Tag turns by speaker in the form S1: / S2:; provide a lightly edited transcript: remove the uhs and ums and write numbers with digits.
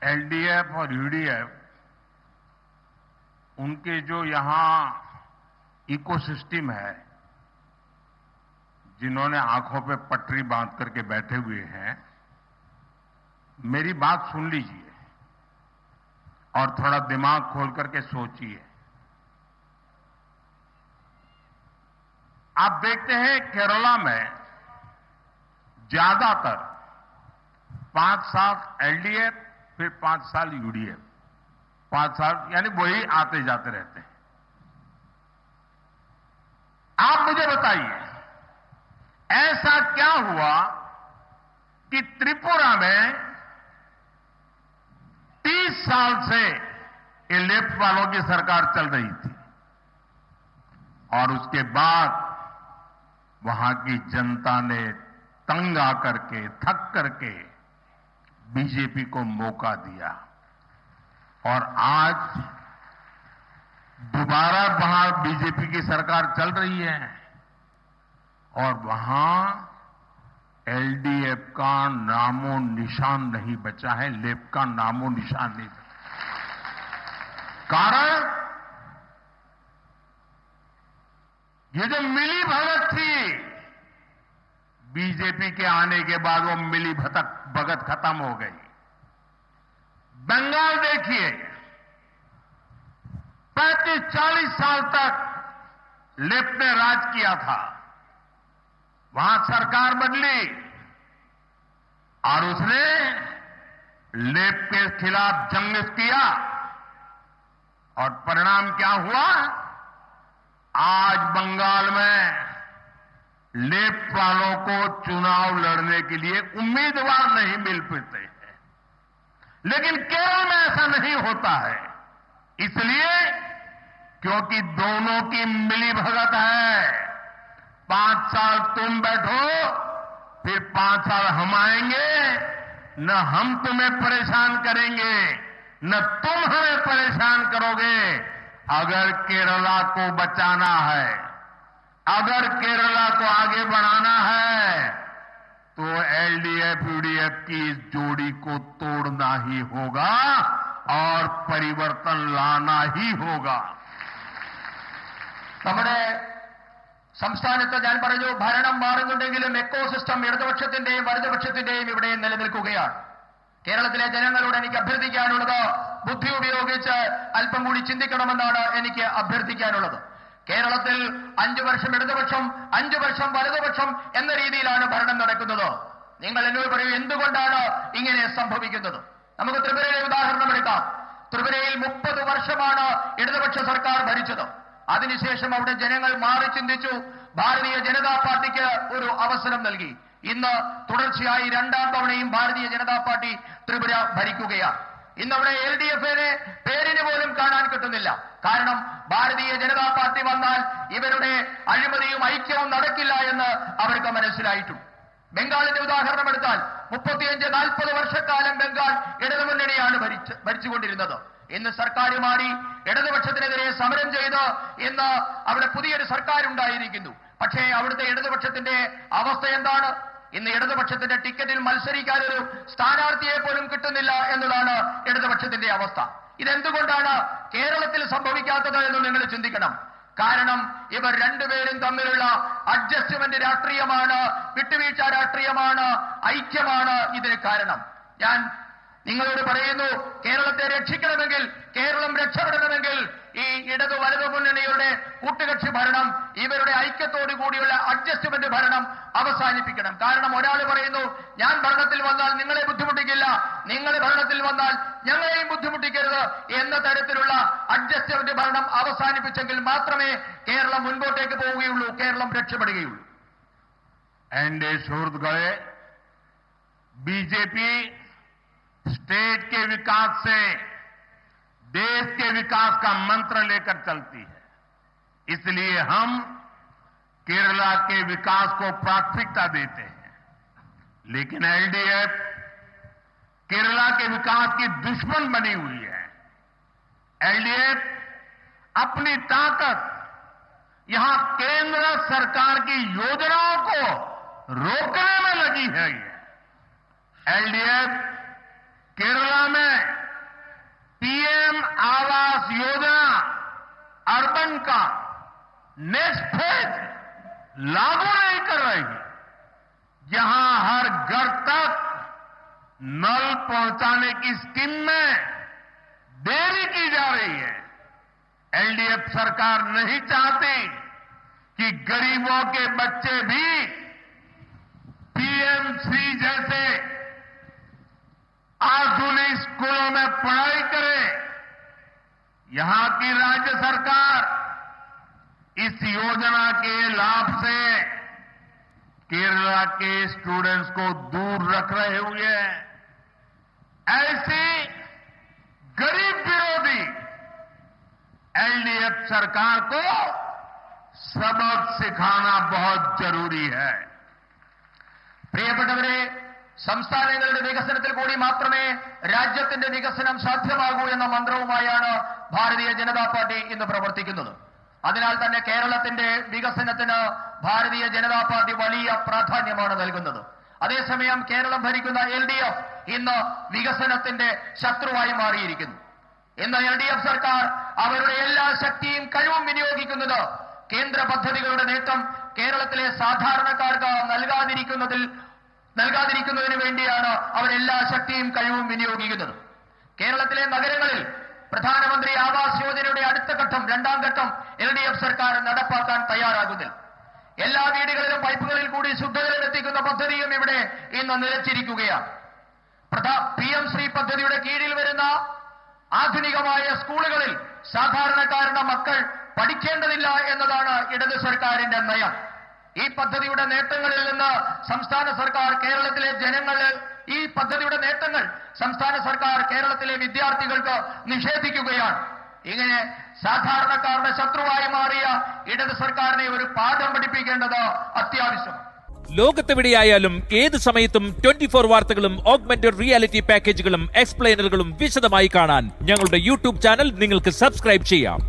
S1: LDF और UDF उनके जो यहां इकोसिस्टम है, जिन्होंने आंखों पे पटरी बांध करके बैठे हुए हैं, मेरी बात सुन लीजिए और थोड़ा दिमाग खोल करके सोचिए। आप देखते हैं केरला में ज्यादातर 5 साल एलडीएफ, फिर 5 साल यूडीएफ, 5 साल यानी वही आते जाते रहते हैं। आप मुझे बताइए, ऐसा क्या हुआ कि त्रिपुरा में 30 साल से ये लेफ्ट वालों की सरकार चल रही थी और उसके बाद वहां की जनता ने तंग आकर के, थक करके बीजेपी को मौका दिया और आज दोबारा वहां बीजेपी की सरकार चल रही है और वहां एलडीएफ का नामो निशान नहीं बचा है, लेफ्ट का नामो निशान नहीं बचा। कारण ये जो मिली भगत थी, बीजेपी के आने के बाद वो मिली भगत खत्म हो गई। बंगाल देखिए, 35-40 साल तक लेफ्ट ने राज किया था, वहां सरकार बदली और उसने लेफ्ट के खिलाफ जंग किया और परिणाम क्या हुआ? आज बंगाल में लेफ्ट वालों को चुनाव लड़ने के लिए उम्मीदवार नहीं मिल पाते हैं, लेकिन केरल में ऐसा नहीं होता है, इसलिए क्योंकि दोनों की मिलीभगत है। 5 साल तुम बैठो, फिर 5 साल हम आएंगे, न हम तुम्हें परेशान करेंगे, न तुम हमें परेशान करोगे। अगर केरला को बचाना है, अगर केरला को आगे बढ़ाना है, तो एलडीएफ यूडीएफ की इस जोड़ी को तोड़ना ही होगा और परिवर्तन लाना ही होगा।
S2: നമ്മുടെ സംസ്ഥാനത്ത് ഞാൻ പറഞ്ഞു, ഭരണം മാറുന്നുണ്ടെങ്കിലും എക്കോസിസ്റ്റം ഇടതുപക്ഷത്തിന്റെയും വലതുപക്ഷത്തിന്റെയും ഇവിടെ നിലനിൽക്കുകയാണ്. കേരളത്തിലെ ജനങ്ങളോട് എനിക്ക് അഭ്യർത്ഥിക്കാനുള്ളത്, ബുദ്ധി ഉപയോഗിച്ച് അല്പം കൂടി ചിന്തിക്കണമെന്നാണ് എനിക്ക് അഭ്യർത്ഥിക്കാനുള്ളത്. കേരളത്തിൽ 5 വർഷം ഇടതുപക്ഷം, 5 വർഷം വലതുപക്ഷം എന്ന രീതിയിലാണ് ഭരണം നടക്കുന്നത്. നിങ്ങൾ എന്നോട് പറയൂ, എന്തുകൊണ്ടാണ് ഇങ്ങനെ സംഭവിക്കുന്നത്? നമുക്ക് ത്രിപുരയിലെ ഉദാഹരണം എടുക്കാം. ത്രിപുരയിൽ 30 വർഷമാണ് ഇടതുപക്ഷ സർക്കാർ ഭരിച്ചത്. അതിനുശേഷം അവിടെ ജനങ്ങൾ മാറി ചിന്തിച്ചു, ഭാരതീയ ജനതാ പാർട്ടിക്ക് ഒരു അവസരം നൽകി. ഇന്ന് തുടർച്ചയായി 2ാം തവണയും ഭാരതീയ ജനതാ പാർട്ടി ത്രിപുര ഭരിക്കുകയാണ്. ഇന്നവിടെ എൽഡിഎഫിനെ പേരിന് പോലും കാണാൻ കിട്ടുന്നില്ല. കാരണം ഭാരതീയ ജനതാ പാർട്ടി വന്നാൽ ഇവരുടെ അഴിമതിയും ഐക്യവും നടക്കില്ല എന്ന് അവർക്ക് മനസ്സിലായിട്ടുണ്ട്. ബംഗാളിന്റെ ഉദാഹരണം എടുത്താൽ 35-40 വർഷക്കാലം ബംഗാൾ ഇടതുമുന്നണിയാണ് ഭരിച്ചുകൊണ്ടിരുന്നത്. ഇന്ന് സർക്കാർ മാറി ഇടതുപക്ഷത്തിനെതിരെ സമരം ചെയ്ത് ഇന്ന് അവിടെ പുതിയൊരു സർക്കാർ ഉണ്ടായിരിക്കുന്നു. പക്ഷേ അവിടുത്തെ ഇടതുപക്ഷത്തിന്റെ അവസ്ഥ എന്താണ്? ഇന്ന് ഇടതുപക്ഷത്തിന്റെ ടിക്കറ്റിൽ മത്സരിക്കാൻ ഒരു സ്ഥാനാർത്ഥിയെ പോലും കിട്ടുന്നില്ല എന്നതാണ് ഇടതുപക്ഷത്തിന്റെ അവസ്ഥ. ഇതെന്തുകൊണ്ടാണ് കേരളത്തിൽ സംഭവിക്കാത്തത് എന്ന് നിങ്ങൾ ചിന്തിക്കണം. കാരണം ഇവർ രണ്ടുപേരും തമ്മിലുള്ള അഡ്ജസ്റ്റ്മെന്റ് രാഷ്ട്രീയമാണ്, വിട്ടുവീഴ്ച രാഷ്ട്രീയമാണ്, ഐക്യമാണ് ഇതിന് കാരണം. ഞാൻ നിങ്ങളോട് പറയുന്നു, കേരളത്തെ രക്ഷിക്കണമെങ്കിൽ, കേരളം രക്ഷപ്പെടണമെങ്കിൽ ഈ ഇടതു വലതു മുന്നണിയുടെ കൂട്ടുകക്ഷി ഭരണം, ഇവരുടെ ഐക്യത്തോടു കൂടിയുള്ള അഡ്ജസ്റ്റ്മെന്റ് ഭരണം അവസാനിപ്പിക്കണം. കാരണം ഒരാൾ പറയുന്നു, ഞാൻ ഭരണത്തിൽ വന്നാൽ നിങ്ങളെ ബുദ്ധിമുട്ടിക്കില്ല, നിങ്ങൾ ഭരണത്തിൽ വന്നാൽ ഞങ്ങളെയും ബുദ്ധിമുട്ടിക്കരുത് എന്ന തരത്തിലുള്ള അഡ്ജസ്റ്റ്മെന്റ് ഭരണം അവസാനിപ്പിച്ചെങ്കിൽ മാത്രമേ കേരളം മുൻപോട്ടേക്ക് പോവുകയുള്ളൂ, കേരളം രക്ഷപ്പെടുകയുള്ളൂ.
S1: एनडीए സുഹൃത്തുക്കളെ, बीजेपी स्टेट के विकास से देश के विकास का मंत्र लेकर चलती है, इसलिए हम केरला के विकास को प्राथमिकता देते हैं। लेकिन एलडीएफ केरला के विकास की दुश्मन बनी हुई है। एलडीएफ अपनी ताकत यहां केंद्र सरकार की योजनाओं को रोकने में लगी है। एलडीएफ केरला में का नेक्स्ट फेज लागू नहीं कर रही, जहां हर घर तक नल पहुंचाने की स्कीम में देरी की जा रही है। एलडीएफ सरकार नहीं चाहती कि गरीबों के बच्चे भी पीएमसी जैसे आधुनिक स्कूलों में पढ़ाई करें। यहां की राज्य सरकार इस योजना के लाभ से केरला के स्टूडेंट्स को दूर रख रहे हुए हैं। ऐसी गरीब विरोधी एलडीएफ सरकार को सबक सिखाना बहुत जरूरी है।
S2: പ്രിയപ്പെട്ടവരെ, സംസ്ഥാനങ്ങളുടെ വികസനത്തിൽ കൂടി മാത്രമേ രാജ്യത്തിന്റെ വികസനം സാധ്യമാകൂ എന്ന മന്ത്രവുമായാണ് ഭാരതീയ ജനതാ പാർട്ടി ഇന്ന് പ്രവർത്തിക്കുന്നത്. അതിനാൽ തന്നെ കേരളത്തിന്റെ വികസനത്തിന് ഭാരതീയ ജനതാ പാർട്ടി വലിയ പ്രാധാന്യമാണ് നൽകുന്നത്. അതേസമയം കേരളം ഭരിക്കുന്ന LDF ഇന്ന് വികസനത്തിന്റെ ശത്രുവായി മാറിയിരിക്കുന്നു. ഇന്ന് LDF സർക്കാർ അവരുടെ എല്ലാ ശക്തിയും കഴിവും വിനിയോഗിക്കുന്നത് കേന്ദ്ര പദ്ധതികളുടെ നേട്ടം കേരളത്തിലെ സാധാരണക്കാർക്ക് നൽകാതിരിക്കുന്നതിന് വേണ്ടിയാണ് അവരെല്ലാ ശക്തിയും കഴിവും വിനിയോഗിക്കുന്നത്. കേരളത്തിലെ നഗരങ്ങളിൽ പ്രധാനമന്ത്രി ആവാസ് യോജനയുടെ അടുത്ത ഘട്ടം, രണ്ടാം ഘട്ടം LDF സർക്കാർ നടപ്പാക്കാൻ തയ്യാറാകുന്നില്ല. എല്ലാ വീടുകളിലും പൈപ്പുകളിൽ കൂടി ശുദ്ധജലം എത്തിക്കുന്ന പദ്ധതിയും ഇവിടെ ഇന്ന് നിലച്ചിരിക്കുകയാണ്. PM3 പദ്ധതിയുടെ കീഴിൽ വരുന്ന ആധുനികമായ സ്കൂളുകളിൽ സാധാരണക്കാരുടെ മക്കൾ പഠിക്കേണ്ടതില്ല എന്നതാണ് ഇടത് സർക്കാരിന്റെ നയം. ഈ പദ്ധതിയുടെ നേട്ടങ്ങളിൽ നിന്ന് സംസ്ഥാന സർക്കാർ കേരളത്തിലെ ഈ പദ്ധതിയുടെ നേട്ടങ്ങൾ സംസ്ഥാന സർക്കാർ കേരളത്തിലെ വിദ്യാർത്ഥികൾക്ക് നിഷേധിക്കുകയാണ്. ഇങ്ങനെ സാധാരണക്കാരുടെ ശത്രുവായി മാറിയ ഇടത് സർക്കാരിനെ ഒരു പാഠം പഠിപ്പിക്കേണ്ടത് അത്യാവശ്യമാണ്.
S3: ലോകത്തെവിടെയായാലും ഏത് സമയത്തും 24 വാർത്തകളും ഓഗ്മെന്റഡ് റിയാലിറ്റി പാക്കേജുകളും എക്സ്പ്ലെയിനറുകളും വിശദമായി കാണാൻ ഞങ്ങളുടെ യൂട്യൂബ് ചാനൽ നിങ്ങൾക്ക് സബ്സ്ക്രൈബ് ചെയ്യാം.